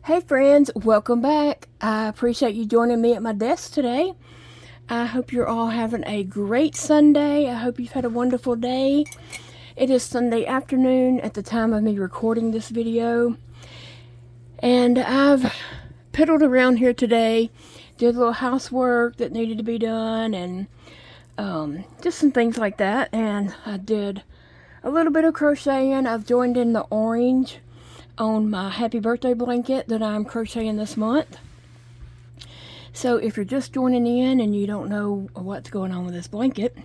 Hey friends, welcome back. I appreciate you joining me at my desk today. I hope you're all having a great Sunday. I hope you've had a wonderful day. It is Sunday afternoon at the time of me recording this video. And I've piddled around here today, did a little housework that needed to be done, and just some things like that. And I did a little bit of crocheting. I've joined in the orange on my happy birthday blanket that I'm crocheting this month. So if you're just joining in and you don't know what's going on with this blanket,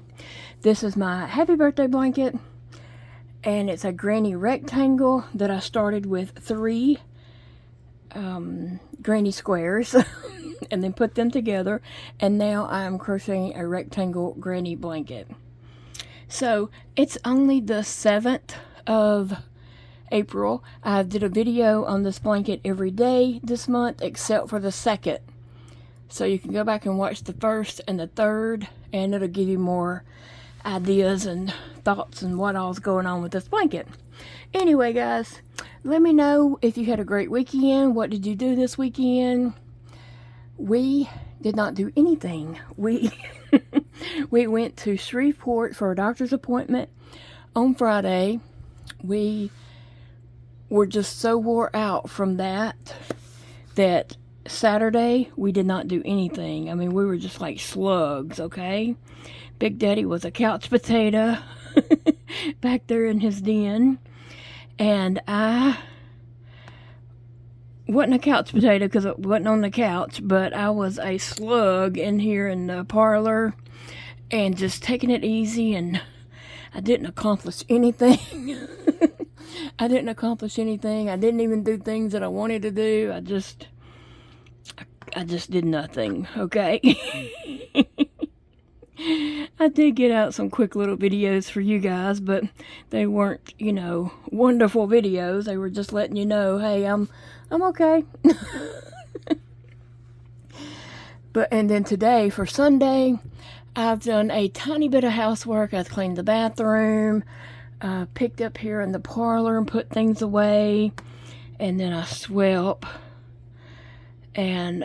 this is my happy birthday blanket, and it's a granny rectangle that I started with 3 granny squares and then put them together, and now I'm crocheting a rectangle granny blanket. So it's only the 7th of April. I did a video on this blanket every day this month except for the 2nd. So you can go back and watch the 1st and the 3rd, and it'll give you more ideas and thoughts and what all's going on with this blanket. Anyway, guys, let me know if you had a great weekend. What did you do this weekend? We did not do anything. We went to Shreveport for a doctor's appointment on Friday. We were just so wore out from that Saturday we did not do anything. I mean, we were just like slugs, okay? Big Daddy was a couch potato back there in his den, and I wasn't a couch potato because it wasn't on the couch, but I was a slug in here in the parlor and just taking it easy, and I didn't accomplish anything. I didn't accomplish anything. I didn't even do things that I wanted to do. I just did nothing, okay? I did get out some quick little videos for you guys, but they weren't, wonderful videos. They were just letting you know, hey, I'm okay. And then today, for Sunday, I've done a tiny bit of housework. I've cleaned the bathroom, picked up here in the parlor and put things away, and then I swept, and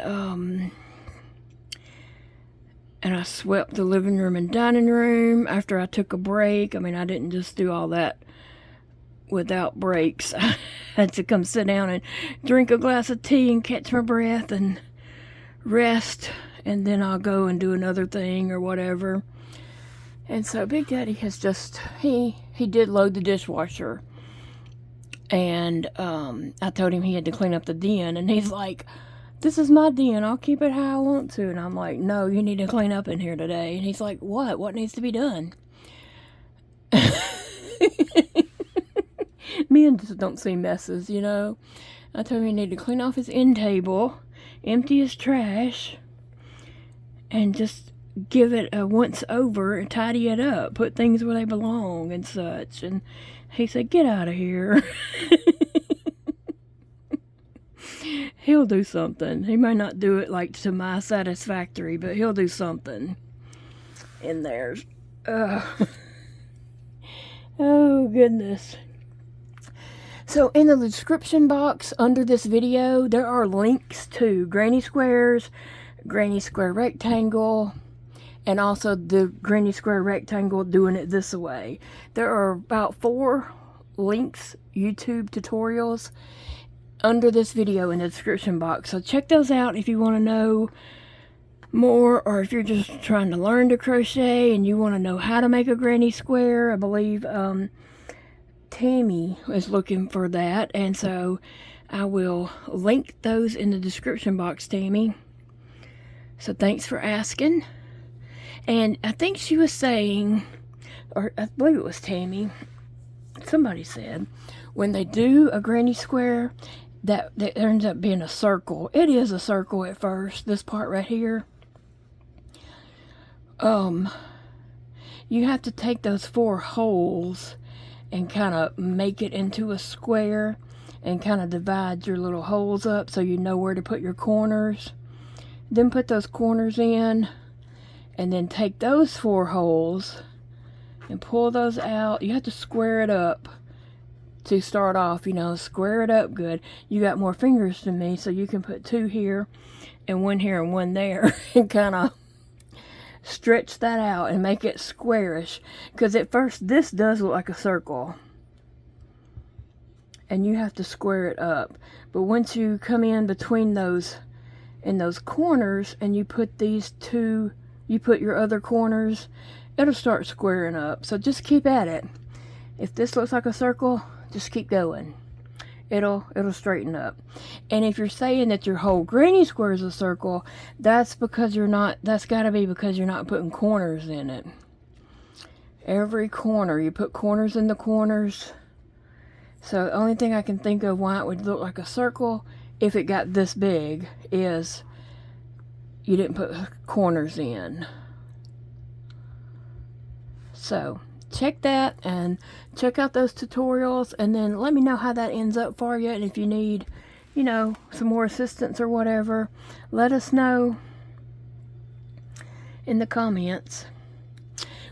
I swept the living room and dining room after I took a break. I mean, I didn't just do all that without breaks. I had to come sit down and drink a glass of tea and catch my breath and rest, and then I'll go and do another thing or whatever. And so Big Daddy has just, he did load the dishwasher, and I told him he had to clean up the den, and he's like, this is my den, I'll keep it how I want to. And I'm like, no, you need to clean up in here today. And he's like, what needs to be done? Men just don't see messes, I told him he needed to clean off his end table, empty his trash, and just give it a once over and tidy it up, put things where they belong and such. And he said, get out of here. He'll do something. He might not do it like to my satisfactory, but he'll do something in there. Oh goodness. So in the description box under this video, there are links to granny squares, granny square rectangle, and also the granny square rectangle doing it this way. There are about 4 links, YouTube tutorials, under this video in the description box. So check those out if you want to know more, or if you're just trying to learn to crochet and you want to know how to make a granny square. I believe Tammy is looking for that, and so I will link those in the description box, Tammy. So thanks for asking. And I think she was saying, or I believe it was Tammy, somebody said, when they do a granny square, that ends up being a circle. It is a circle at first, this part right here. You have to take those 4 holes and kind of make it into a square and kind of divide your little holes up so you know where to put your corners. Then put those corners in, and then take those 4 holes and pull those out. You have to square it up to start off, you know, square it up good. You got more fingers than me, so you can put 2 here and 1 here and 1 there and kind of stretch that out and make it squarish. Because at first this does look like a circle and you have to square it up. But once you come in between those, in those corners, and you put these 2, you put your other corners, it'll start squaring up. So just keep at it. If this looks like a circle, just keep going. It'll straighten up. And if you're saying that your whole granny square is a circle, that's because you're not, that's got to be because you're not putting corners in it. Every corner, you put corners in the corners. So the only thing I can think of why it would look like a circle if it got this big is you didn't put corners in. So check that and check out those tutorials, and then let me know how that ends up for you. And if you need, you know, some more assistance or whatever, let us know in the comments.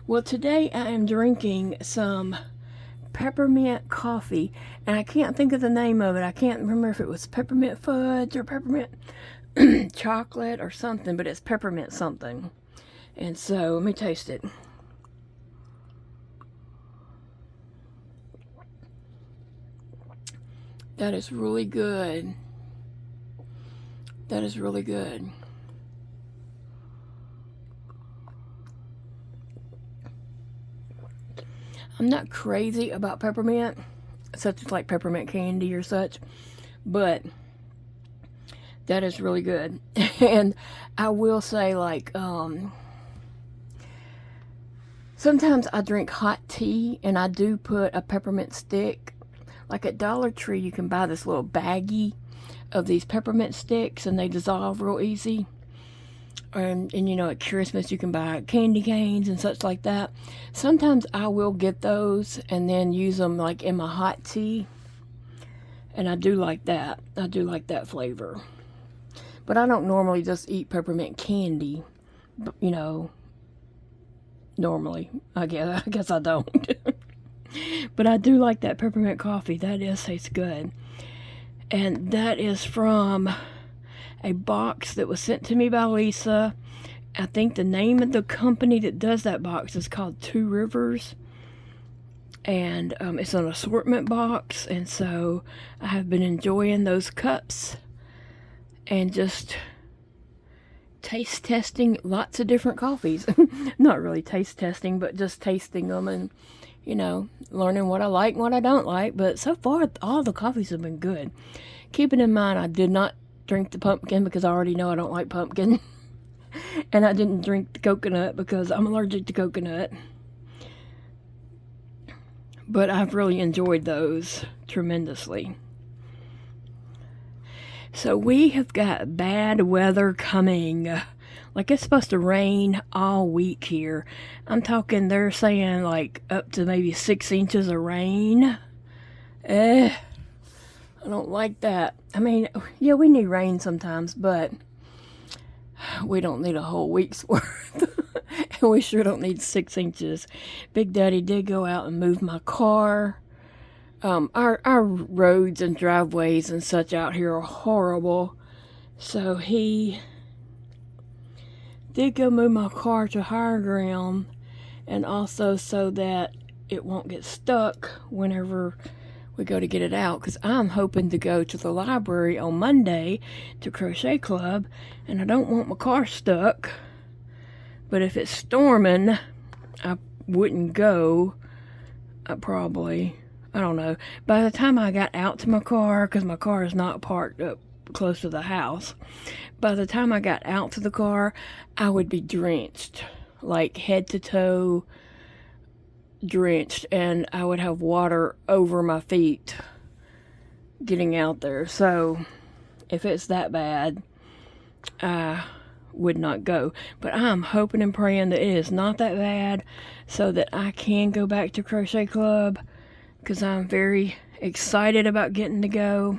Well, today I am drinking some peppermint coffee, and I can't think of the name of it. I can't remember if it was peppermint fudge or peppermint chocolate or something, but it's peppermint something. And so let me taste it. That is really good. That is really good. I'm not crazy about peppermint, such as like peppermint candy or such, but that is really good. And I will say, like, sometimes I drink hot tea and I do put a peppermint stick. Like at Dollar Tree, you can buy this little baggie of these peppermint sticks, and they dissolve real easy. And you know, at Christmas you can buy candy canes and such like that. Sometimes I will get those and then use them like in my hot tea, and I do like that. I do like that flavor. But I don't normally just eat peppermint candy, you know, normally. I guess I don't. But I do like that peppermint coffee. That tastes good. And that is from a box that was sent to me by Lisa. I think the name of the company that does that box is called Two Rivers. And it's an assortment box. And so I have been enjoying those cups and just taste testing lots of different coffees. Not really taste testing, but just tasting them and, you know, learning what I like and what I don't like. But so far, all the coffees have been good. Keeping in mind, I did not drink the pumpkin because I already know I don't like pumpkin. And I didn't drink the coconut because I'm allergic to coconut. But I've really enjoyed those tremendously. So we have got bad weather coming. Like, it's supposed to rain all week here. I'm talking, they're saying like up to maybe 6 inches of rain. I don't like that. I mean, yeah, we need rain sometimes, but we don't need a whole week's worth. And we sure don't need 6 inches. Big Daddy did go out and move my car. Our roads and driveways and such out here are horrible. So he did go move my car to higher ground, and also so that it won't get stuck whenever we go to get it out, because I'm hoping to go to the library on Monday to Crochet Club, and I don't want my car stuck. But if it's storming, I wouldn't go. I don't know. By the time I got out to my car, because my car is not parked up close to the house, by the time I got out to the car, I would be drenched, like head to toe drenched, and I would have water over my feet getting out there. So if it's that bad, I would not go. But I'm hoping and praying that it is not that bad so that I can go back to Crochet Club, because I'm very excited about getting to go.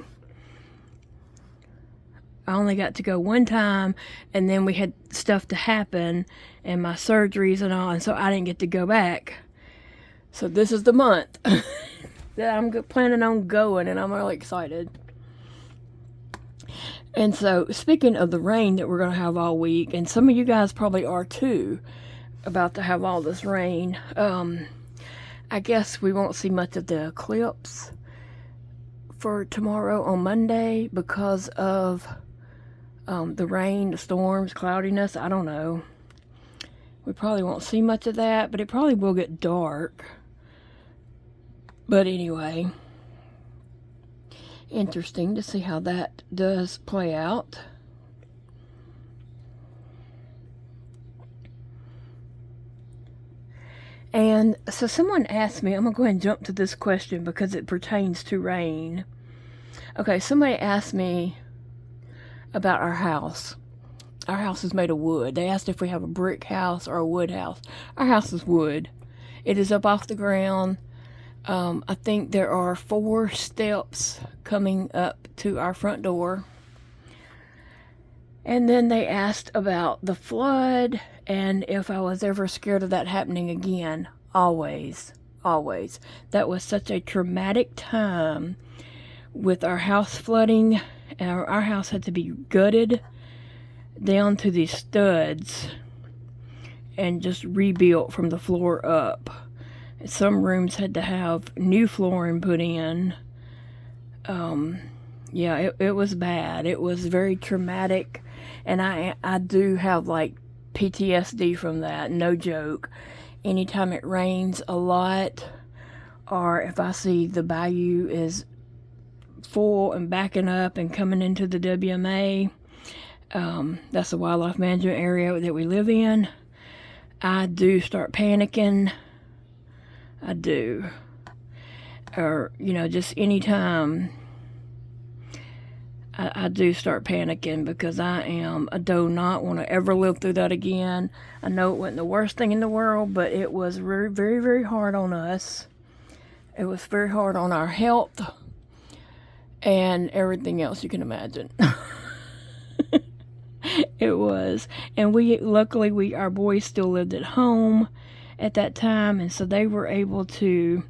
I only got to go one time, and then we had stuff to happen and my surgeries and all, and so I didn't get to go back. So this is the month. that I'm planning on going, and I'm really excited. And so, speaking of the rain that we're going to have all week, and some of you guys probably are too, about to have all this rain, I guess we won't see much of the eclipse for tomorrow on Monday because of the rain, the storms, cloudiness. I don't know. We probably won't see much of that, but it probably will get dark. But anyway, interesting to see how that does play out. And so someone asked me, I'm going to go ahead and jump to this question because it pertains to rain. Okay, somebody asked me about our house. Our house is made of wood. They asked if we have a brick house or a wood house. Our house is wood. It is up off the ground. I think there are 4 steps coming up to our front door. And then they asked about the flood and if I was ever scared of that happening again. Always, always. That was such a traumatic time with our house flooding. Our house had to be gutted down to the studs and just rebuilt from the floor up. Some rooms had to have new flooring put in. Yeah, it was bad. It was very traumatic, and I do have like PTSD from that, no joke. Anytime it rains a lot, or if I see the bayou is full and backing up and coming into the WMA, that's the wildlife management area that we live in, I do start panicking. I do. Or, just anytime I do start panicking because I do not want to ever live through that again. I know it wasn't the worst thing in the world, but it was very, very, very hard on us. It was very hard on our health and everything else you can imagine. It was. And luckily our boys still lived at home at that time, and so they were able to,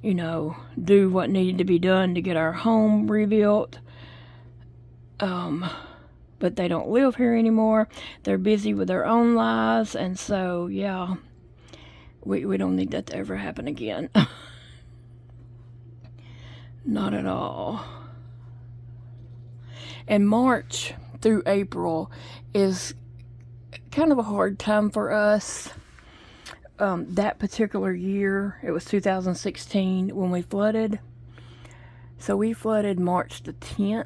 do what needed to be done to get our home rebuilt. But they don't live here anymore. They're busy with their own lives, and so, yeah, we don't need that to ever happen again. Not at all. And March through April is kind of a hard time for us. That particular year, it was 2016 when we flooded. So we flooded March the 10th.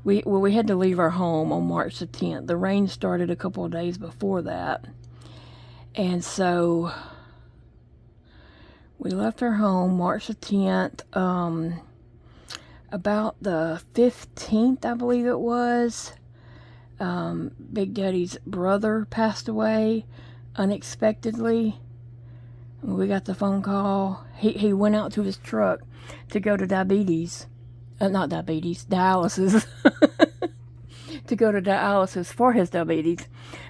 We had to leave our home on March the 10th. The rain started a couple of days before that. And so we left our home March the 10th. About the 15th, I believe it was, Big Daddy's brother passed away unexpectedly. We got the phone call. He went out to his truck to go to dialysis. To go to dialysis for his diabetes.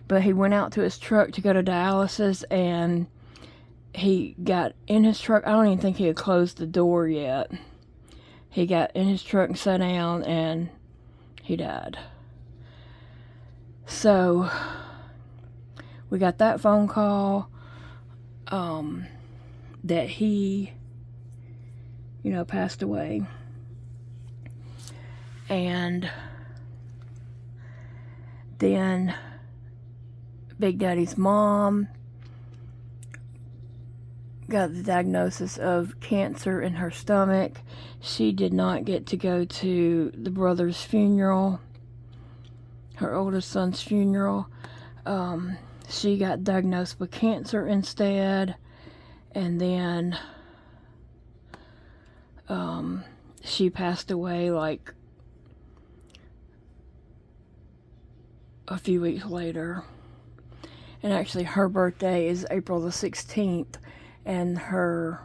But he went out to his truck to go to dialysis, and he got in his truck. I don't even think he had closed the door yet. He got in his truck and sat down, and he died. So we got that phone call that he, passed away. And then Big Daddy's mom got the diagnosis of cancer in her stomach. She did not get to go to the brother's funeral, her oldest son's funeral. She got diagnosed with cancer instead, and then she passed away like a few weeks later. And actually her birthday is April the 16th, and her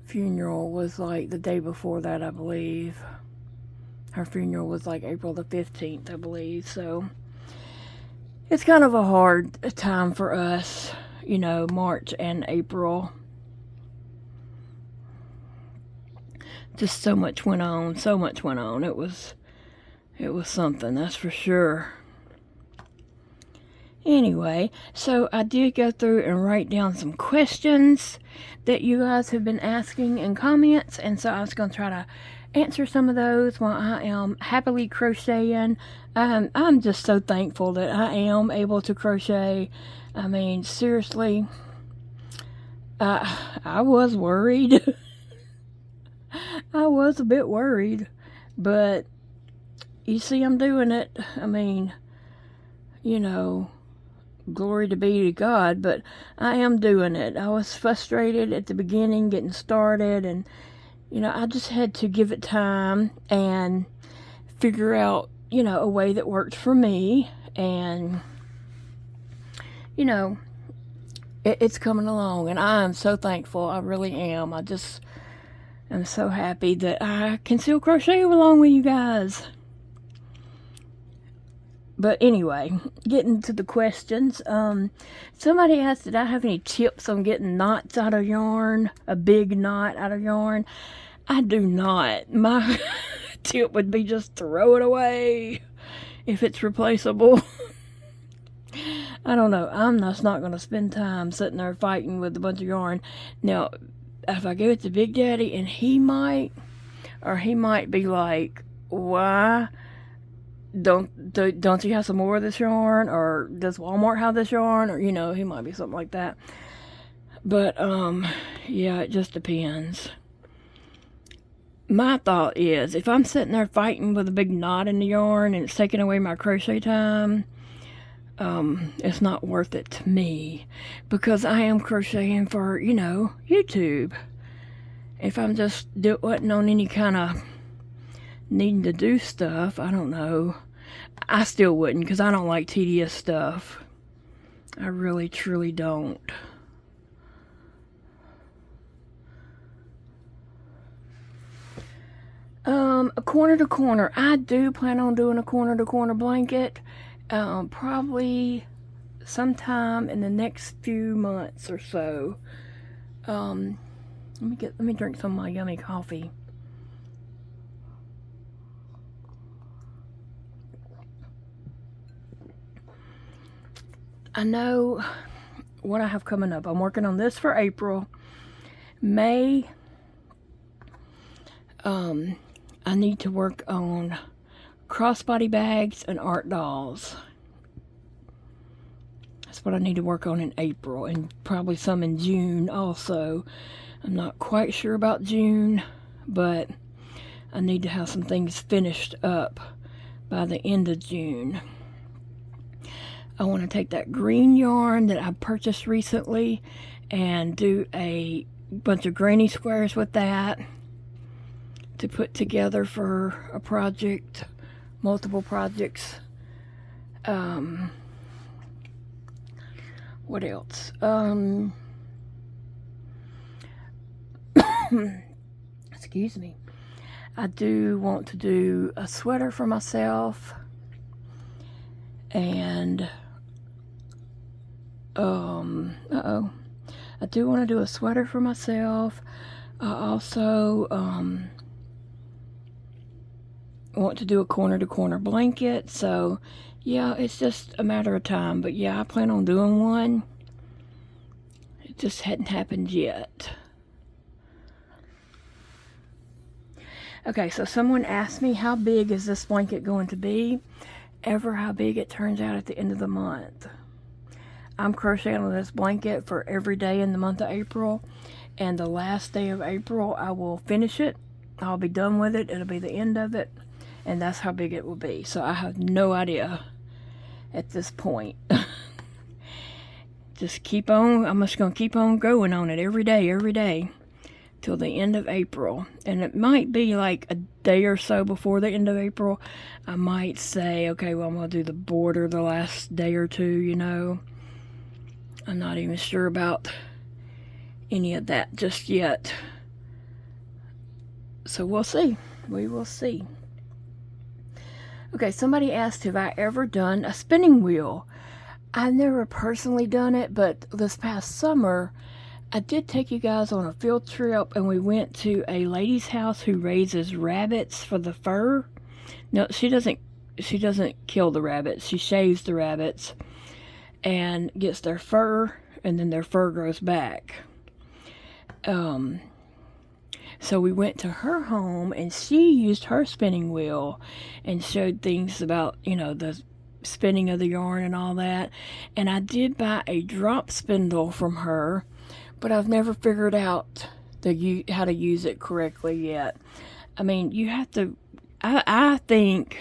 funeral was like the day before that, I believe. Her funeral was like April the 15th, I believe. So it's kind of a hard time for us, March and April. just so much went on. So much went on. It was something, that's for sure. Anyway, so I did go through and write down some questions that you guys have been asking in comments, and so I was going to try to answer some of those while I am happily crocheting. I'm just so thankful that I am able to crochet. I mean, seriously, I was worried. I was a bit worried, but you see I'm doing it. I mean, you know, glory to be to God, but I am doing it. I was frustrated at the beginning getting started, and you know, I just had to give it time and figure out, you know, a way that worked for me. And you know, it's coming along, and I'm so thankful. I really am. I just am so happy that I can still crochet along with you guys. But anyway, getting to the questions. Somebody asked, did I have any tips on getting knots out of yarn? A big knot out of yarn? I do not. My tip would be just throw it away if it's replaceable. I don't know. I'm just not going to spend time sitting there fighting with a bunch of yarn. Now, if I give it to Big Daddy, and he might be like, why? Don't you have some more of this yarn, or does Walmart have this yarn, or you know, he might be something like that. But yeah, it just depends. My thought is, if I'm sitting there fighting with a big knot in the yarn and it's taking away my crochet time, it's not worth it to me, because I am crocheting for, you know, YouTube. If I'm just wasn't on any kind of needing to do stuff, I don't know, I still wouldn't, because I don't like tedious stuff. I really truly don't. A corner to corner. I do plan on doing a corner to corner blanket, probably sometime in the next few months or so. Let me drink some of my yummy coffee. I know what I have coming up. I'm working on this for April. May, I need to work on crossbody bags and art dolls. That's what I need to work on in April, and probably some in June also. I'm not quite sure about June, but I need to have some things finished up by the end of June. I want to take that green yarn that I purchased recently and do a bunch of granny squares with that to put together for a project, multiple projects. What else? Excuse me. I do want to do a sweater for myself, and I do want to do a sweater for myself. I also want to do a corner to corner blanket. So yeah, it's just a matter of time. But yeah, I plan on doing one. It just hadn't happened yet. Okay, so someone asked me, how big is this blanket going to be? Ever how big it turns out at the end of the month. I'm crocheting on this blanket for every day in the month of April, and the last day of April I will finish it. I'll be done with it. It'll be the end of it, and that's how big it will be. So I have no idea at this point. Just keep on. I'm just going to keep on going on it every day till the end of April. And it might be like a day or so before the end of April. I might say, okay, well, I'm going to do the border the last day or two, you know. I'm not even sure about any of that just yet. So we'll see. We will see. Okay, somebody asked, have I ever done a spinning wheel? I've never personally done it, but this past summer, I did take you guys on a field trip, and we went to a lady's house who raises rabbits for the fur. No, she doesn't kill the rabbits. She shaves the rabbits and gets their fur, and then their fur grows back. So we went to her home, and she used her spinning wheel and showed things about, the spinning of the yarn and all that. And I did buy a drop spindle from her, but I've never figured out how to use it correctly yet. I mean, you have to, I think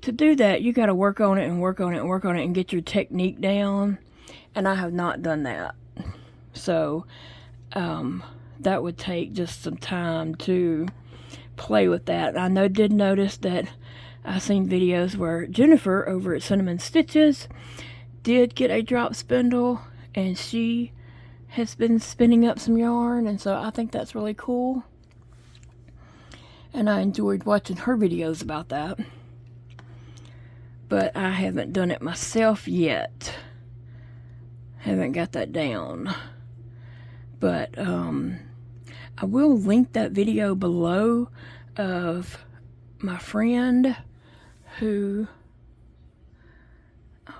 to do that, you got to work on it and work on it and work on it and get your technique down. And I have not done that. So, that would take just some time to play with that. I did notice that I've seen videos where Jennifer over at Cinnamon Stitches did get a drop spindle, and she has been spinning up some yarn, and so I think that's really cool. And I enjoyed watching her videos about that. But I haven't done it myself yet. Haven't got that down. But I will link that video below of my friend who,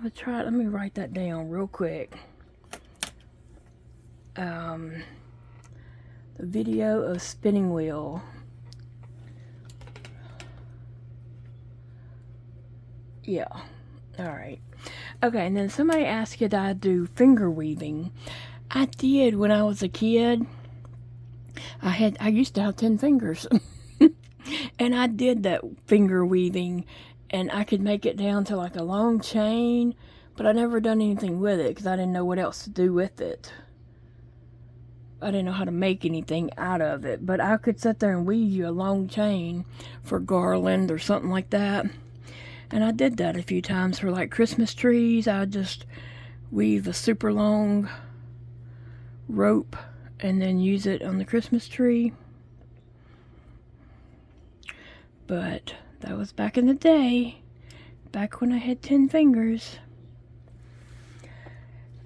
let me write that down real quick. The video of spinning wheel. Yeah. Alright. Okay, and then somebody asked if I do finger weaving. I did when I was a kid. I used to have 10 fingers. And I did that finger weaving, and I could make it down to like a long chain, but I never done anything with it because I didn't know what else to do with it. I didn't know how to make anything out of it, but I could sit there and weave you a long chain for garland or something like that. And I did that a few times for like Christmas trees. I would just weave a super long rope and then use it on the Christmas tree. But that was back in the day, back when I had 10 fingers.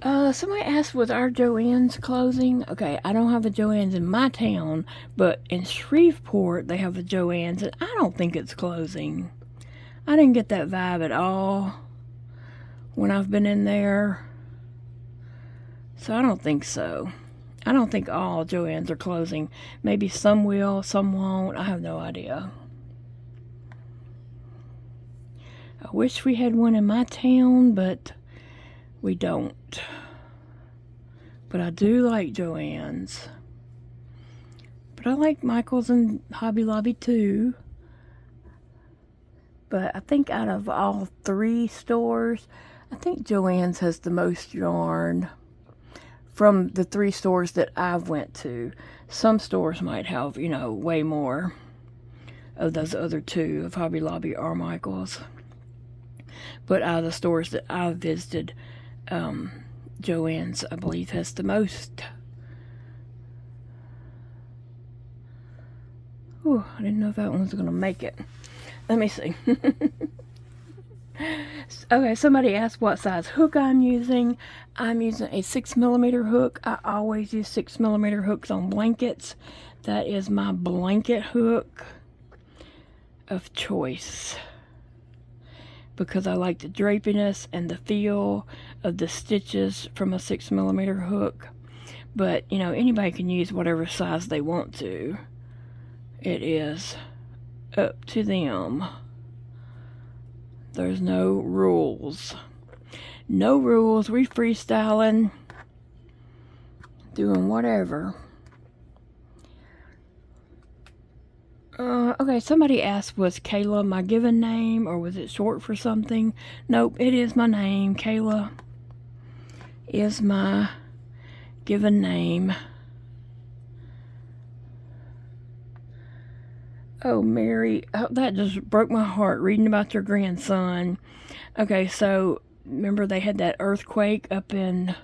Somebody asked, was our Joann's closing? Okay, I don't have a Joann's in my town, but in Shreveport they have a Joann's, and I don't think it's closing. I didn't get that vibe at all when I've been in there. So I don't think so. I don't think all Joann's are closing. Maybe some will, some won't. I have no idea. I wish we had one in my town, but we don't. But I do like Joann's. But I like Michael's and Hobby Lobby too. But I think out of all 3 stores, I think Joann's has the most yarn from the 3 stores that I've went to. Some stores might have, way more of those other 2 of Hobby Lobby or Michael's. But out of the stores that I've visited, Joann's, I believe, has the most. Ooh, I didn't know if that one was going to make it. Let me see. Okay, somebody asked what size hook I'm using. I'm using a 6mm hook. I always use 6mm hooks on blankets. That is my blanket hook of choice, because I like the drapiness and the feel of the stitches from a 6mm hook. But, anybody can use whatever size they want to. It is up to them. There's no rules. No rules. We freestyling, doing whatever. Okay, somebody asked, was Kayla my given name, or was it short for something? Nope, it is my name. Kayla is my given name. Oh, Mary, that just broke my heart reading about your grandson. Okay, so remember they had that earthquake up in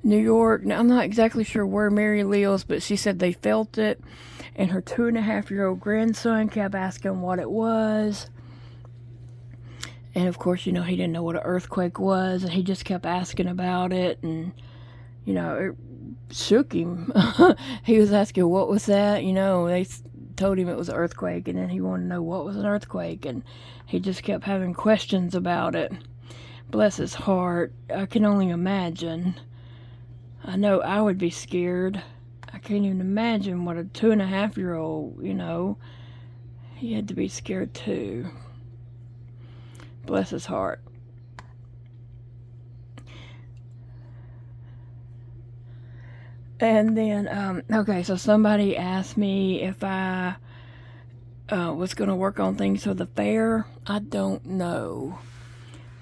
New York. Now, I'm not exactly sure where Mary lives, but she said they felt it, and her 2.5-year-old grandson kept asking what it was. And of course, he didn't know what an earthquake was, and he just kept asking about it, and it shook him. He was asking what was that, you know. They told him it was an earthquake, and then he wanted to know what was an earthquake, and he just kept having questions about it. Bless his heart. I can only imagine. I know I would be scared. I can't even imagine what a 2.5-year-old, you know, he had to be scared too. Bless his heart. And then, okay, so somebody asked me if I was going to work on things for the fair. I don't know.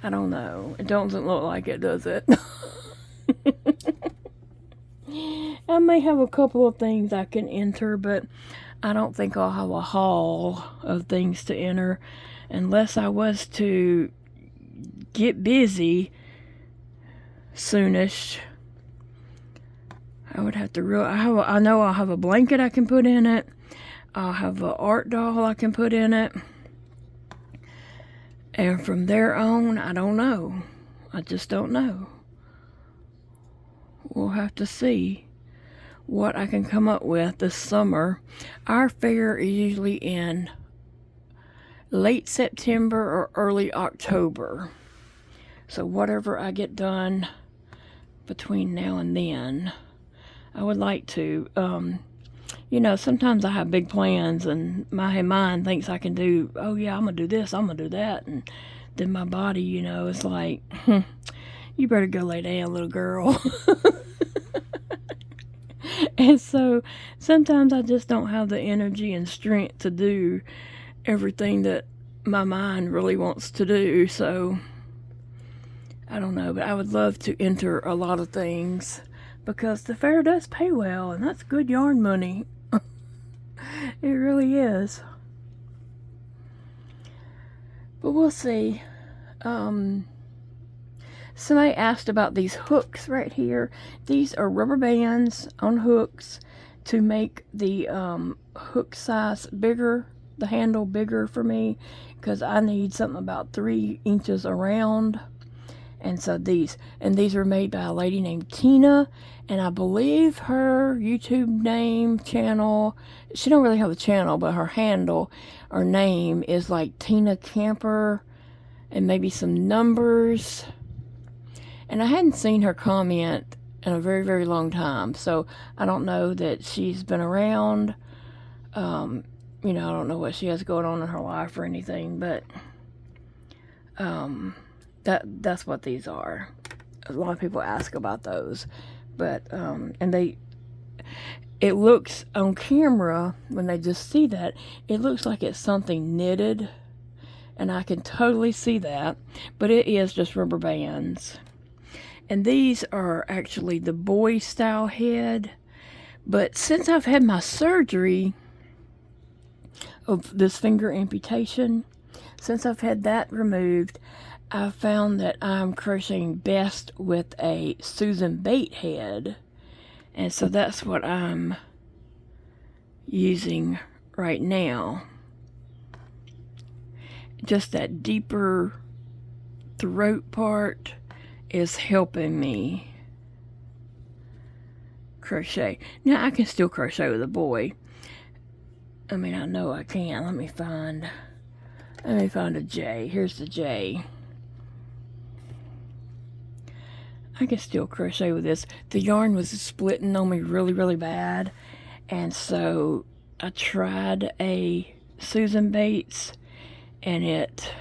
I don't know. It doesn't look like it, does it? I may have a couple of things I can enter, but I don't think I'll have a haul of things to enter unless I was to get busy soonish. I would have to I know I'll have a blanket I can put in it. I'll have an art doll I can put in it. And from there on, I don't know. I just don't know. We'll have to see what I can come up with this summer. Our fair is usually in late September or early October. So whatever I get done between now and then, I would like to. You know, sometimes I have big plans and my mind thinks I can do, oh yeah, I'm going to do this, I'm going to do that. And then my body, you know, is like, you better go lay down, little girl. And so sometimes I just don't have the energy and strength to do everything that my mind really wants to do. So I don't know, but I would love to enter a lot of things because the fair does pay well, and that's good yarn money. It really is. But we'll see. Somebody asked about these hooks right here. These are rubber bands on hooks to make the hook size bigger, the handle bigger for me, because I need something about 3 inches around. And so these were made by a lady named Tina, and I believe her YouTube channel, she don't really have a channel, but her handle or name is like Tina Camper and maybe some numbers. And I hadn't seen her comment in a very, very long time, so I don't know that she's been around. You know, I don't know what she has going on in her life or anything, but that's what these are. A lot of people ask about those, but and it looks on camera when they just see that, it looks like it's something knitted, and I can totally see that, but it is just rubber bands. And these are actually the boy style head, but since I've had my surgery of this finger amputation, since I've had that removed, I found that I'm crocheting best with a Susan Bate head. And so that's what I'm using right now. Just that deeper throat part is helping me crochet. Now I can still crochet with a boy. I mean, I know I can. Let me find a J. Here's the J. I can still crochet with this. The yarn was splitting on me really, really bad. And so I tried a Susan Bates, and it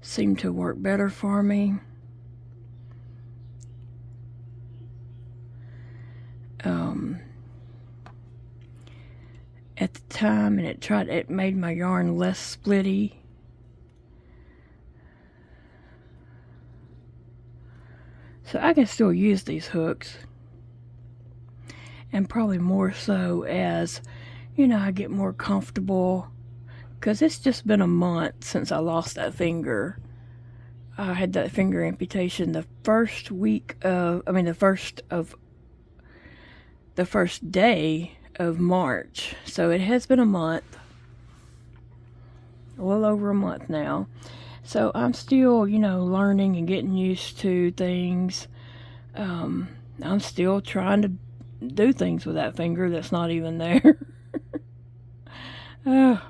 seemed to work better for me. At the time, and it made my yarn less splitty. So I can still use these hooks, and probably more so as, you know, I get more comfortable, because it's just been a month since I lost that finger. I had that finger amputation the first day of March. So it has been a month, a little over a month now. So I'm still, you know, learning and getting used to things. I'm still trying to do things with that finger that's not even there. Oh,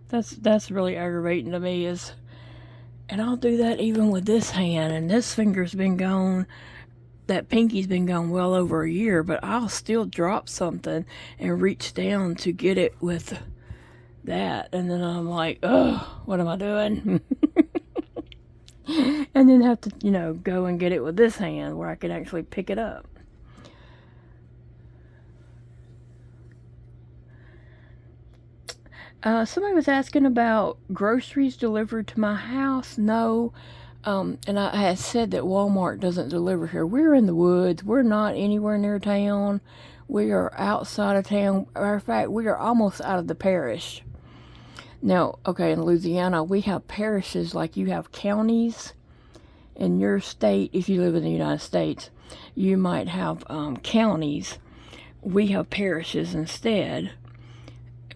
that's really aggravating to me. And I'll do that even with this hand, and this finger's been gone. That pinky's been gone well over a year, but I'll still drop something and reach down to get it with that, and then I'm like, oh, what am I doing? And then have to, go and get it with this hand where I can actually pick it up. Somebody was asking about groceries delivered to my house. No, and I had said that Walmart doesn't deliver here. We're in the woods. We're not anywhere near town. We are outside of town. Matter of fact, we are almost out of the parish. Now, okay, in Louisiana, we have parishes like you have counties. In your state, if you live in the United States, you might have counties. We have parishes instead.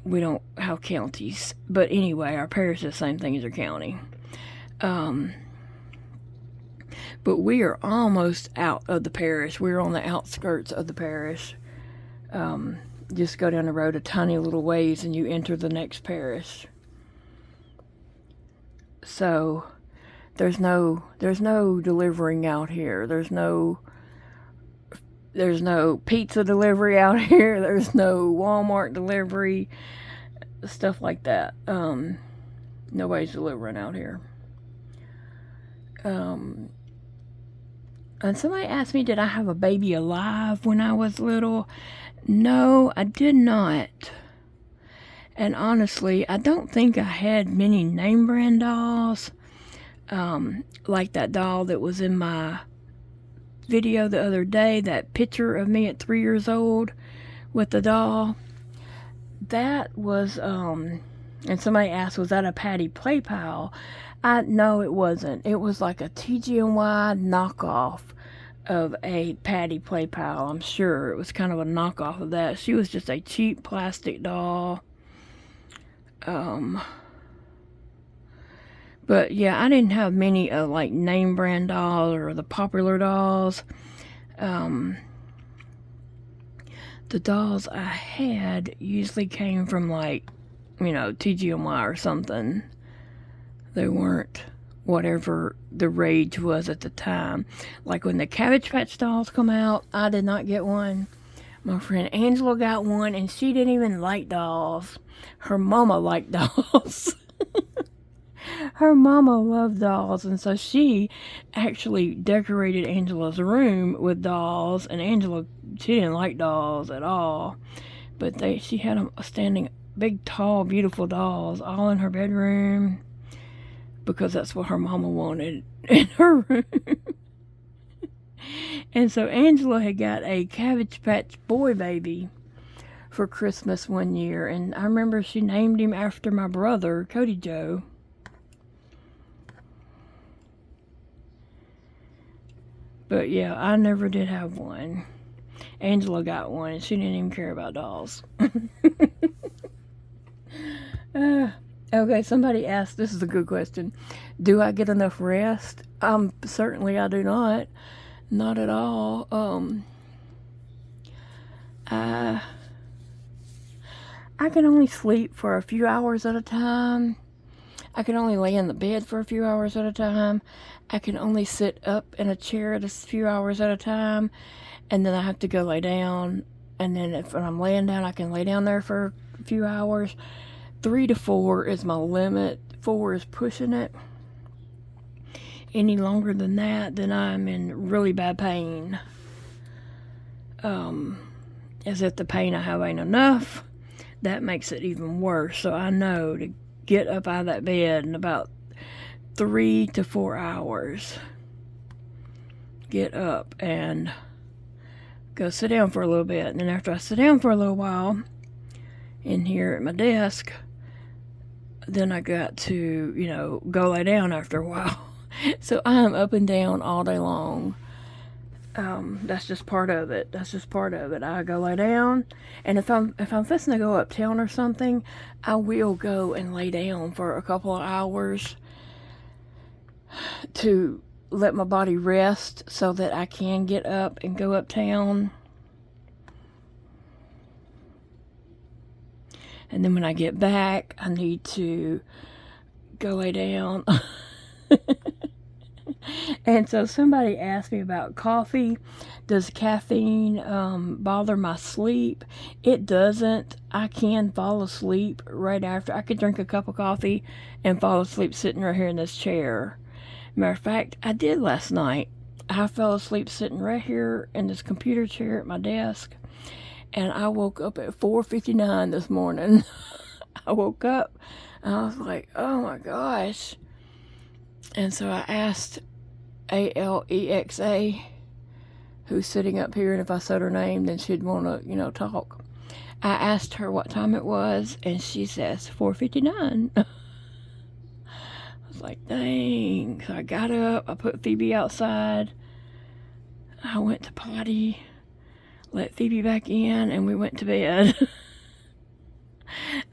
We don't have counties. But anyway, our parish is the same thing as our county. But we are almost out of the parish. We're on the outskirts of the parish. Just go down the road a tiny little ways and you enter the next parish. So there's no delivering out here. There's no pizza delivery out here. There's no Walmart delivery, stuff like that. Nobody's delivering out here. And somebody asked me, did I have a baby alive when I was little? No, I did not. And honestly, I don't think I had many name brand dolls. Like that doll that was in my video the other day, that picture of me at 3 years old with the doll. That was, and somebody asked, was that a Patty Play Pal? No, it wasn't. It was like a TGNY knockoff of a Patty Play Pal, I'm sure. It was kind of a knockoff of that. She was just a cheap plastic doll. But yeah, I didn't have many like name brand dolls or the popular dolls. The dolls I had usually came from like, TGNY or something. They weren't whatever the rage was at the time. Like when the Cabbage Patch dolls come out, I did not get one. My friend Angela got one, and she didn't even like dolls. Her mama liked dolls. Her mama loved dolls, and so she actually decorated Angela's room with dolls, and she didn't like dolls at all. But she had them standing, big, tall, beautiful dolls all in her bedroom, because that's what her mama wanted in her room. And so Angela had got a Cabbage Patch boy baby for Christmas one year, and I remember she named him after my brother, Cody Joe. But yeah, I never did have one. Angela got one, and she didn't even care about dolls. Okay, somebody asked, this is a good question, do I get enough rest? Certainly I do not. Not at all. I can only sleep for a few hours at a time. I can only lay in the bed for a few hours at a time. I can only sit up in a chair a few hours at a time, and then I have to go lay down. And then if I'm laying down, I can lay down there for a few hours. 3 to 4 is my limit. 4 is pushing it. Any longer than that, then I'm in really bad pain. As if the pain I have ain't enough, that makes it even worse. So I know to get up out of that bed in about 3 to 4 hours. Get up and go sit down for a little bit. And then after I sit down for a little while in here at my desk, then I got to, go lay down after a while. So I'm up and down all day long. That's just part of it. I go lay down, and if I'm fixing to go uptown or something, I will go and lay down for a couple of hours to let my body rest so that I can get up and go uptown. And then when I get back, I need to go lay down. And so somebody asked me about coffee. Does caffeine bother my sleep? It doesn't. I can fall asleep right after. I could drink a cup of coffee and fall asleep sitting right here in this chair. Matter of fact, I did last night. I fell asleep sitting right here in this computer chair at my desk. And I woke up at 4:59 this morning. I woke up and I was like, oh my gosh. And so I asked Alexa, who's sitting up here, and if I said her name, then she'd want to, talk. I asked her what time it was, and she says 4:59. I was like, dang. So I got up, I put Phoebe outside, I went to potty, let Phoebe back in, and we went to bed.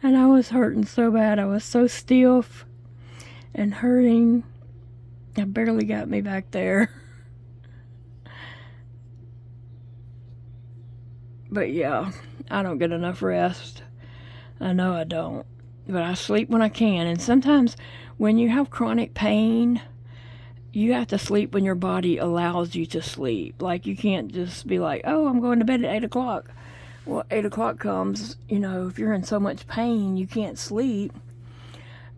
And I was hurting so bad. I was so stiff and hurting. I barely got me back there. But yeah, I don't get enough rest. I know I don't. But I sleep when I can. And sometimes when you have chronic pain, you have to sleep when your body allows you to sleep. Like, you can't just be like, oh, I'm going to bed at 8 o'clock. Well, 8 o'clock comes, if you're in so much pain, you can't sleep.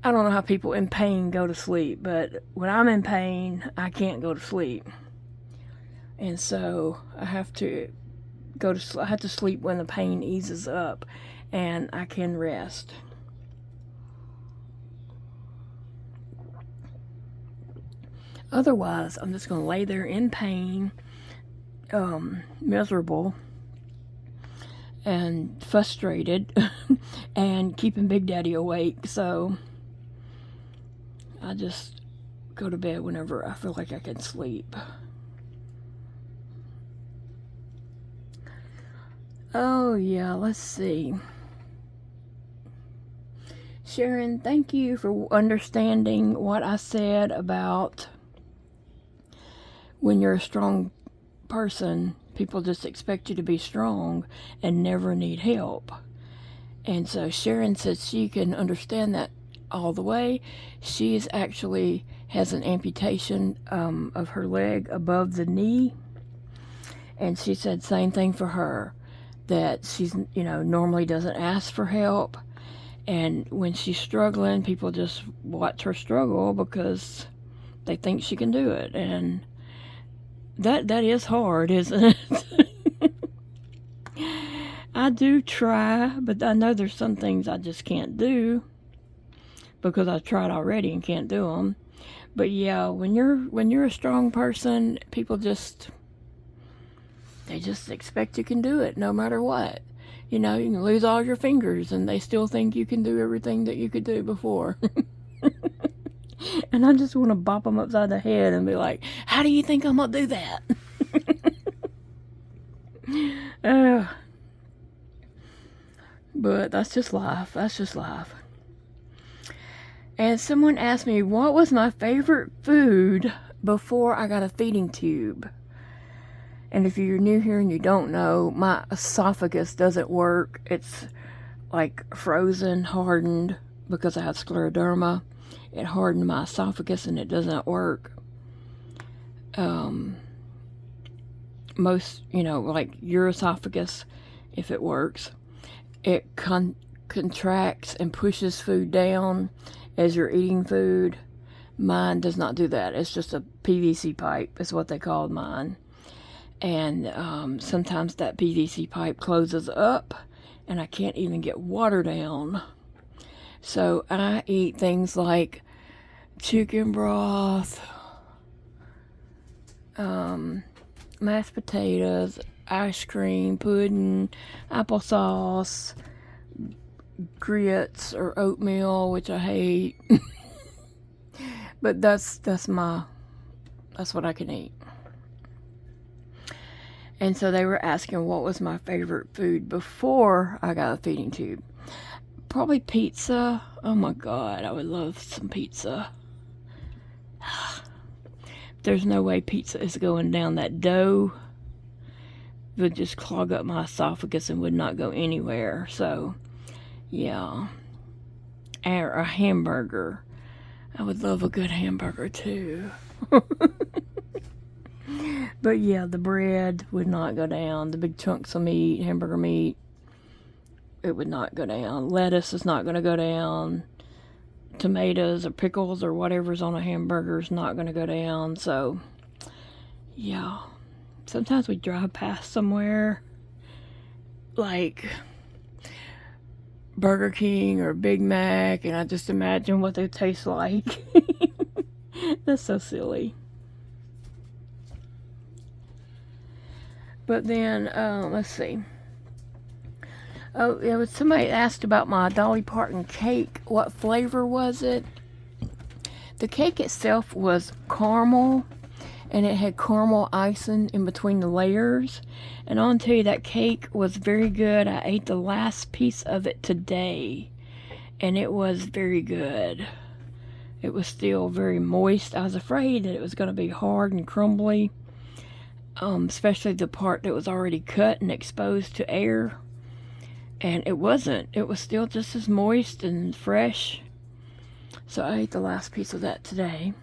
I don't know how people in pain go to sleep, but when I'm in pain, I can't go to sleep. And so I have to sleep when the pain eases up and I can rest. Otherwise, I'm just going to lay there in pain, miserable and frustrated and keeping Big Daddy awake. So I just go to bed whenever I feel like I can sleep. Oh yeah, let's see. Sharon, thank you for understanding what I said about when you're a strong person, people just expect you to be strong and never need help. And so Sharon says she can understand that all the way. She is actually has an amputation of her leg above the knee. And she said same thing for her, that she's, normally doesn't ask for help. And when she's struggling, people just watch her struggle because they think she can do it. And that is hard, isn't it? I do try, but I know there's some things I just can't do because I've tried already and can't do them. But yeah, when you're a strong person, people they just expect you can do it no matter what. You can lose all your fingers and they still think you can do everything that you could do before. And I just want to bop them upside the head and be like, how do you think I'm going to do that? But that's just life. That's just life. And someone asked me, what was my favorite food before I got a feeding tube? And if you're new here and you don't know, my esophagus doesn't work. It's like frozen, hardened, because I have scleroderma. It hardened my esophagus and it doesn't work. Most, like your esophagus, if it works, it contracts and pushes food down as you're eating food. Mine does not do that. It's just a PVC pipe is what they called mine. And sometimes that PVC pipe closes up and I can't even get water down. So I eat things like chicken broth, mashed potatoes, ice cream, pudding, applesauce, grits or oatmeal, which I hate. But that's what I can eat. And so they were asking what was my favorite food before I got a feeding tube. Probably pizza. Oh my God, I would love some pizza. there's no way pizza is going down. That dough would just clog up my esophagus and would not go anywhere. So, yeah. Or a hamburger. I would love a good hamburger too. But yeah, the bread would not go down. The big chunks of meat, hamburger meat, it would not go down. Lettuce is not going to go down. Tomatoes or pickles or whatever's on a hamburger is not going to go down. So, yeah. Sometimes we drive past somewhere like Burger King or Big Mac, and I just imagine what they taste like. That's so silly. But then, let's see. Oh, yeah, somebody asked about my Dolly Parton cake. What flavor was it? The cake itself was caramel, and it had caramel icing in between the layers. And I'll tell you, that cake was very good. I ate the last piece of it today, and it was very good. It was still very moist. I was afraid that it was going to be hard and crumbly, especially the part that was already cut and exposed to air. And it wasn't. It was still just as moist and fresh. So I ate the last piece of that today.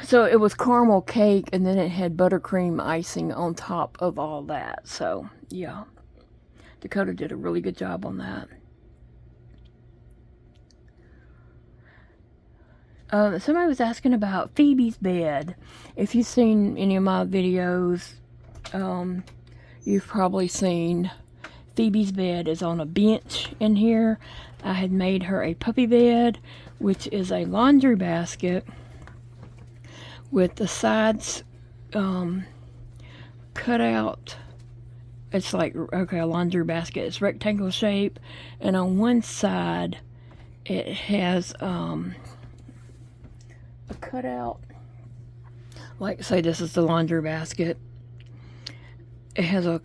So it was caramel cake, and then it had buttercream icing on top of all that. So, yeah. Dakota did a really good job on that. Somebody was asking about Phoebe's bed. If you've seen any of my videos, you've probably seen Phoebe's bed is on a bench in here. I had made her a puppy bed, which is a laundry basket with the sides cut out. It's like, okay, a laundry basket. It's rectangle shape, and on one side it has a cutout. Like, say this is the laundry basket. It has a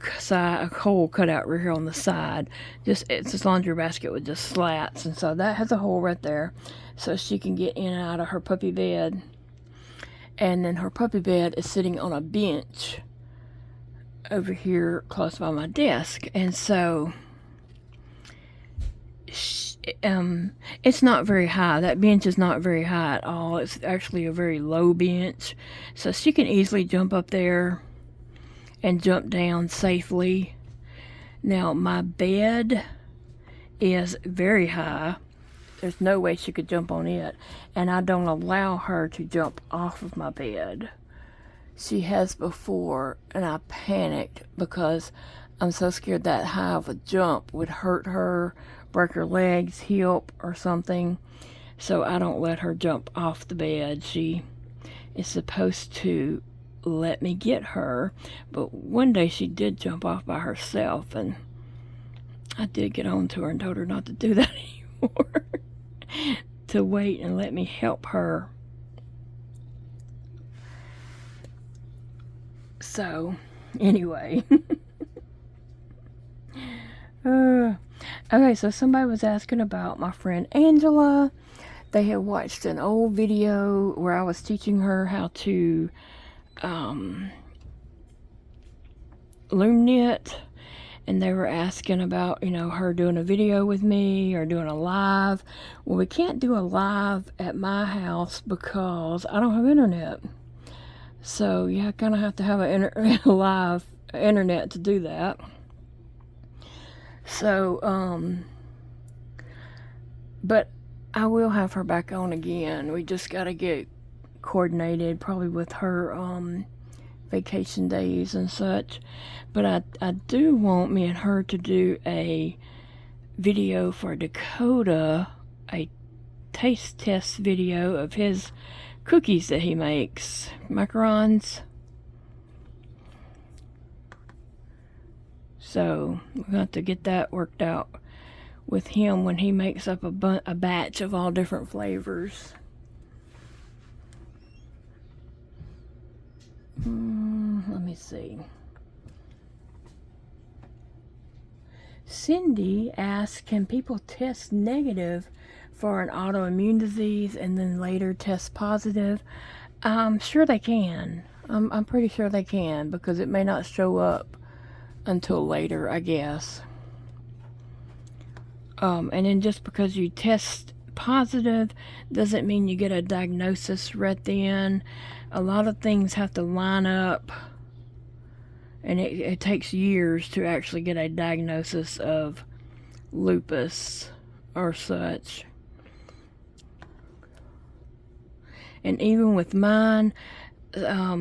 hole cut out right here on the side. It's this laundry basket with just slats, and so that has a hole right there, so she can get in and out of her puppy bed. And then her puppy bed is sitting on a bench over here close by my desk, and so it's not very high. That bench is not very high at all. It's actually a very low bench, so she can easily jump up there and jump down safely. Now, my bed is very high. There's no way she could jump on it, and I don't allow her to jump off of my bed. She has before, and I panicked because I'm so scared that high of a jump would hurt her, break her legs, hip, or something. So I don't let her jump off the bed. She is supposed to let me get her, but one day she did jump off by herself, and I did get on to her and told her not to do that anymore. To wait and let me help her. So, anyway. Okay, so somebody was asking about my friend Angela. They had watched an old video where I was teaching her how to loom knit, and they were asking about, her doing a video with me or doing a live. Well, we can't do a live at my house because I don't have internet. So, yeah, I kind of have to have a live internet to do that. So, but I will have her back on again. We just got to get coordinated, probably with her vacation days and such. But I do want me and her to do a video for Dakota, a taste test video of his cookies that he makes, macarons. So we're going to have to get that worked out with him when he makes up a batch of all different flavors. Let me see. Cindy asked, can people test negative for an autoimmune disease and then later test positive? Sure they can. I'm pretty sure they can, because it may not show up until later, I guess. And then just because you test positive doesn't mean you get a diagnosis right then. A lot of things have to line up, and it takes years to actually get a diagnosis of lupus or such. And even with mine, I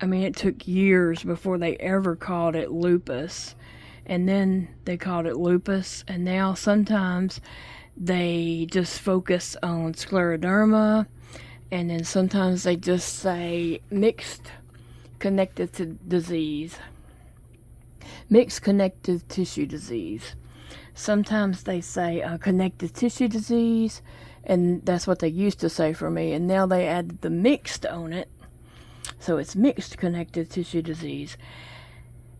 mean, it took years before they ever called it lupus. And then they called it lupus. And now sometimes they just focus on scleroderma. And then sometimes they just say mixed connective disease. Mixed connective tissue disease. Sometimes they say connective tissue disease. And that's what they used to say for me. And now they added the mixed on it. So it's mixed connective tissue disease.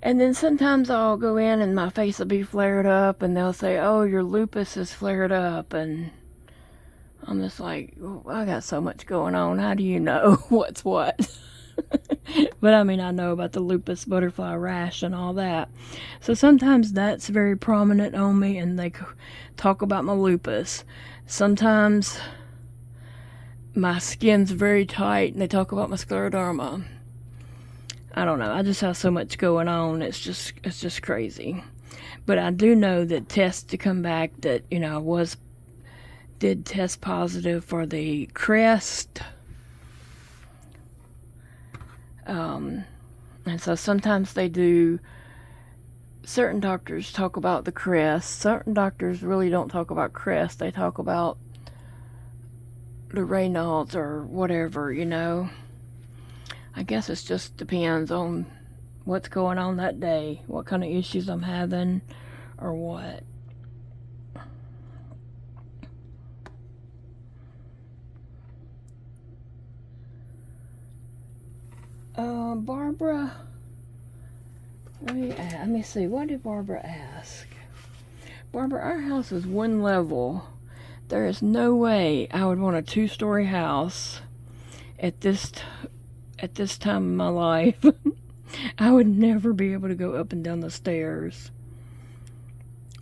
And then sometimes I'll go in and my face will be flared up. And they'll say, oh, your lupus is flared up. And I'm just like, oh, I got so much going on. How do you know what's what? But I mean, I know about the lupus butterfly rash and all that. So sometimes that's very prominent on me. And they talk about my lupus. Sometimes my skin's very tight and they talk about my scleroderma. I don't know. I just have so much going on. It's just crazy. But I do know that tests to come back that, you know, did test positive for the crest. And so sometimes they do. Certain doctors talk about the crest. Certain doctors really don't talk about crest. They talk about the Raynaud's or whatever, you know. I guess it just depends on what's going on that day, what kind of issues I'm having, or what. Barbara, let me see, what did Barbara ask? Barbara, our house is one level. There is no way I would want a 2-story house at this time in my life. I would never be able to go up and down the stairs.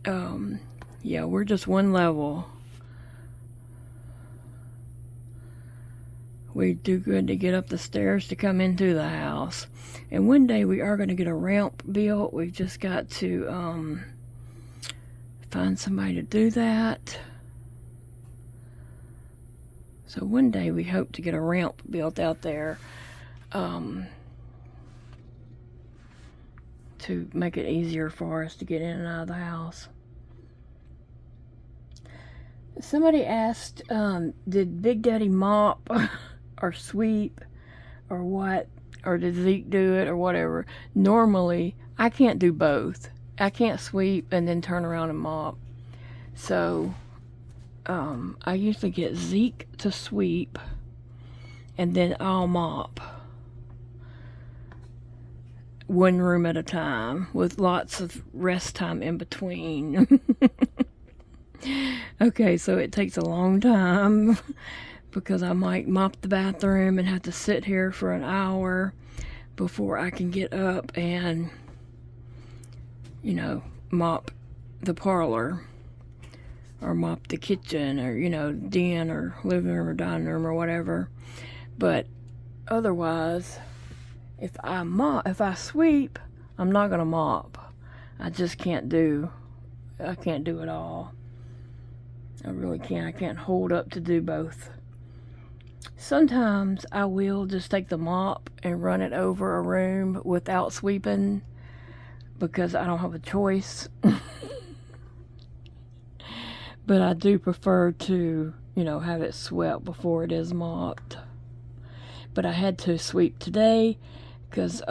Yeah, we're just one level. We do good to get up the stairs to come into the house. And one day we are going to get a ramp built. We've just got to find somebody to do that. So one day we hope to get a ramp built out there to make it easier for us to get in and out of the house. Somebody asked, did Big Daddy mop or sweep or what? Or did Zeke do it or whatever? Normally, I can't do both. I can't sweep and then turn around and mop. So, I usually get Zeke to sweep and then I'll mop. One room at a time with lots of rest time in between. Okay, so it takes a long time because I might mop the bathroom and have to sit here for an hour before I can get up and, you know, mop the parlor or mop the kitchen or, you know, den or living room or dining room or whatever. But otherwise, if I sweep, I'm not gonna mop. I just can't do it all. I really can't. I can't hold up to do both. Sometimes I will just take the mop and run it over a room without sweeping because I don't have a choice. But I do prefer to, you know, have it swept before it is mopped. But I had to sweep today because it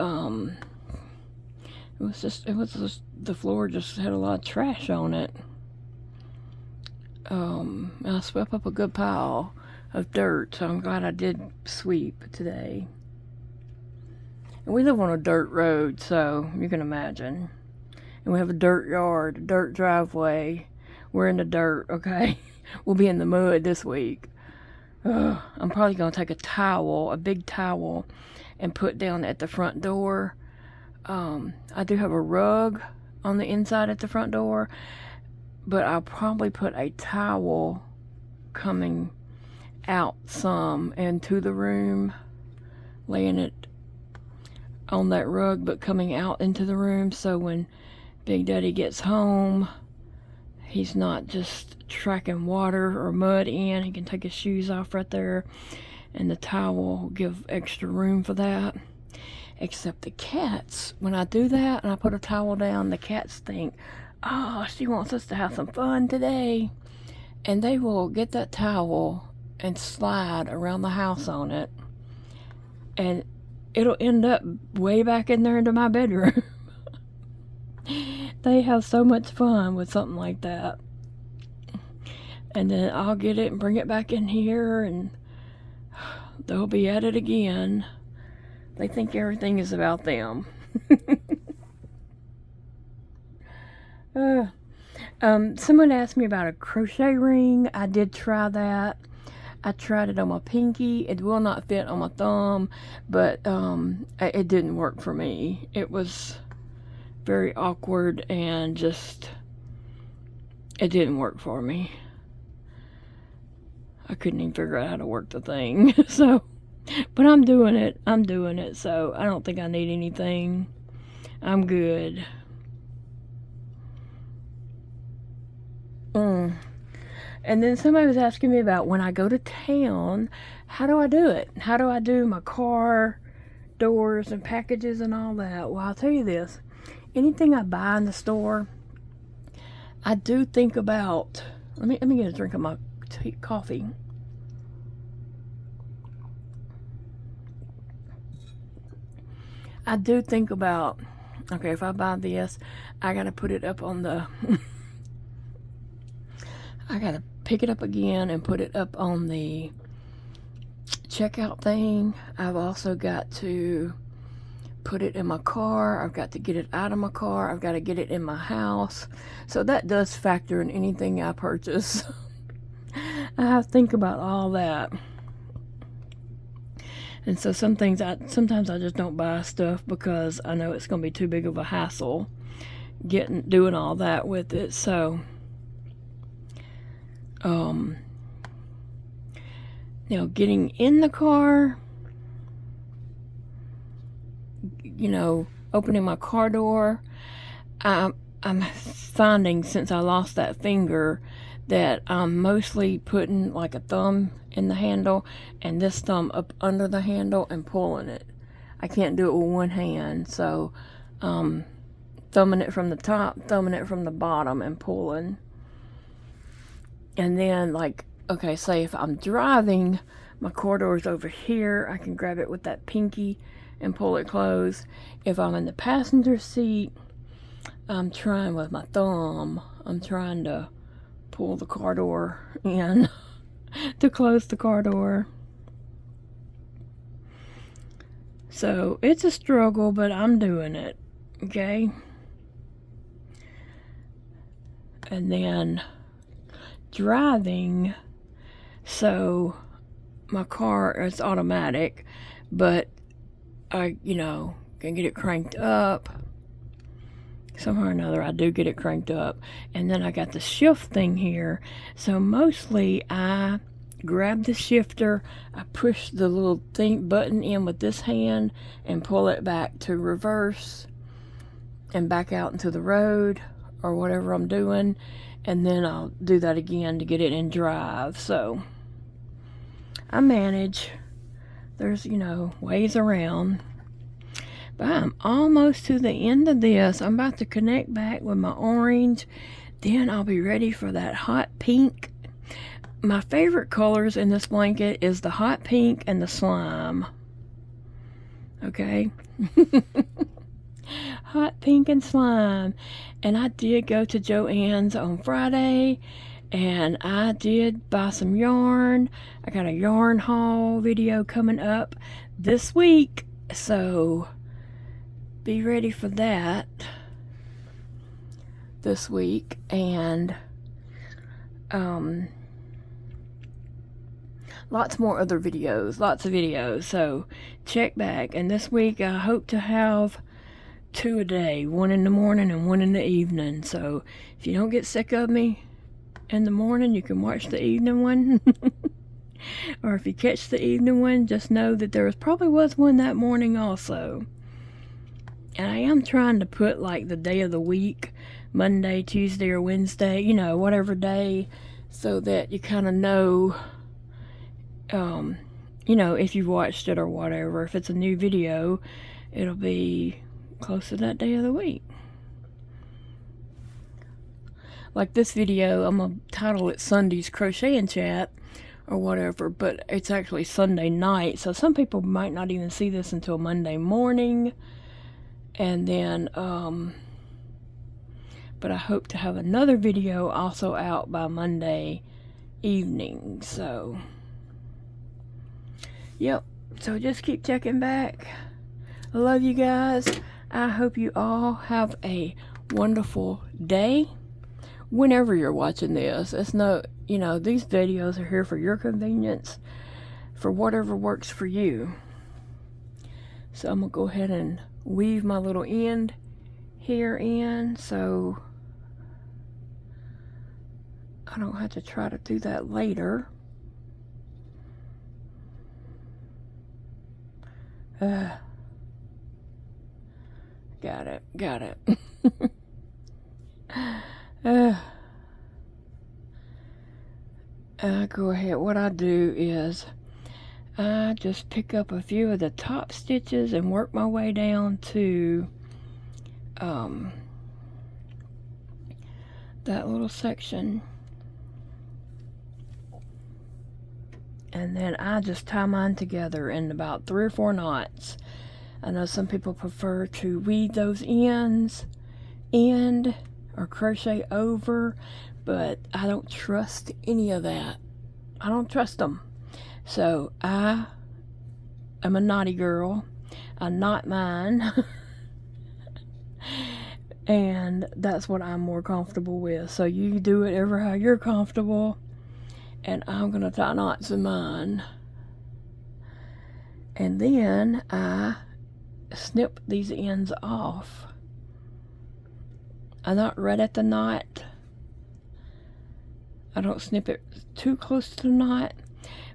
was just the floor just had a lot of trash on it. I swept up a good pile of dirt, so I'm glad I did sweep today. And we live on a dirt road, so you can imagine. And we have a dirt yard, a dirt driveway. We're in the dirt, okay? We'll be in the mud this week. I'm probably going to take a towel, a big towel, and put down at the front door. I do have a rug on the inside at the front door, but I'll probably put a towel coming out some into the room, laying it on that rug, but coming out into the room, so when Big Daddy gets home, he's not just tracking water or mud in. He can take his shoes off right there, and the towel will give extra room for that. Except the cats, when I do that and I put a towel down, the cats think, oh, she wants us to have some fun today. And they will get that towel and slide around the house on it. And it'll end up way back in there into my bedroom. They have so much fun with something like that. And then I'll get it and bring it back in here, and they'll be at it again. They think everything is about them. Someone asked me about a crochet ring. I did try that. I tried it on my pinky. It will not fit on my thumb, but it didn't work for me. It was very awkward and just, it didn't work for me. I couldn't even figure out how to work the thing. So, but I'm doing it, so I don't think I need anything. I'm good. And then somebody was asking me about when I go to town, how do I do it? How do I do my car doors and packages and all that? Well, I'll tell you this. Anything I buy in the store, I do think about, let me get a drink of my coffee. I do think about, okay, if I buy this, I gotta put it up on the, I gotta pick it up again and put it up on the checkout thing. I've also got to put it in my car. I've got to get it out of my car. I've got to get it in my house. So that does factor in anything I purchase. I have to think about all that. And so sometimes I just don't buy stuff because I know it's going to be too big of a hassle doing all that with it. So now getting in the car, you know, opening my car door, I'm finding since I lost that finger that I'm mostly putting like a thumb in the handle and this thumb up under the handle and pulling it. I can't do it with one hand, so thumbing it from the top, thumbing it from the bottom, and pulling. And then, like, okay, say if I'm driving, my car door's over here, I can grab it with that pinky and pull it closed. If I'm in the passenger seat, I'm trying with my thumb, I'm trying to pull the car door in to close the car door. So it's a struggle, but I'm doing it, okay? And then driving, so my car is automatic, but I, you know, can get it cranked up. Somehow or another, I do get it cranked up. And then I got the shift thing here. So mostly I grab the shifter, I push the little button in with this hand and pull it back to reverse and back out into the road or whatever I'm doing. And then I'll do that again to get it in drive. So I manage. There's, you know, ways around. But I'm almost to the end of this. I'm about to connect back with my orange. Then I'll be ready for that hot pink. My favorite colors in this blanket is the hot pink and the slime. Okay? Hot pink and slime. And I did go to Joann's on Friday. And I did buy some yarn. I got a yarn haul video coming up this week. So be ready for that. this week, and lots more other videos, lots of videos, so check back. And this week I hope to have 2 a day, 1 in the morning and 1 in the evening. So if you don't get sick of me in the morning, you can watch the evening one. Or if you catch the evening one, just know that there probably was one that morning also. And I am trying to put like the day of the week, Monday, Tuesday, or Wednesday, you know, whatever day, so that you kind of know, you know, if you've watched it or whatever. If it's a new video, it'll be close to that day of the week. Like this video, I'm going to title it Sunday's Crochet and Chat or whatever, but it's actually Sunday night, so some people might not even see this until Monday morning. And then, but I hope to have another video also out by Monday evening, so, yep, so just keep checking back. I love you guys. I hope you all have a wonderful day whenever you're watching this. It's no, you know, these videos are here for your convenience, for whatever works for you. So I'm gonna go ahead and weave my little end here in, so I don't have to try to do that later. Got it. Go ahead. What I do is I just pick up a few of the top stitches and work my way down to that little section, and then I just tie mine together in about 3 or 4 knots. I know some people prefer to weave those ends in or crochet over, but I don't trust any of that. I don't trust them. So I am a knotty girl. I knot mine. And that's what I'm more comfortable with. So you do it ever how you're comfortable. And I'm going to tie knots in mine. And then I snip these ends off. I'm not right at the knot. I don't snip it too close to the knot,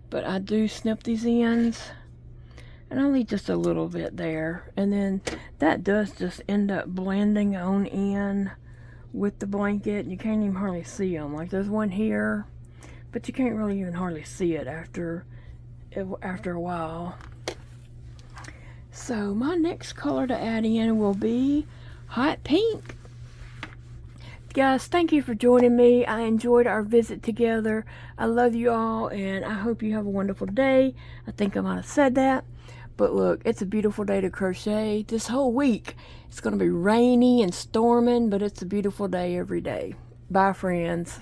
but I do snip these ends, and only just a little bit there. And then that does just end up blending on in with the blanket. You can't even hardly see them. Like there's one here, but you can't really even hardly see it after a while. So my next color to add in will be hot pink. Guys, thank you for joining me. I enjoyed our visit together. I love you all, and I hope you have a wonderful day. I think I might have said that. But look, it's a beautiful day to crochet. This whole week, it's going to be rainy and storming, but it's a beautiful day every day. Bye, friends.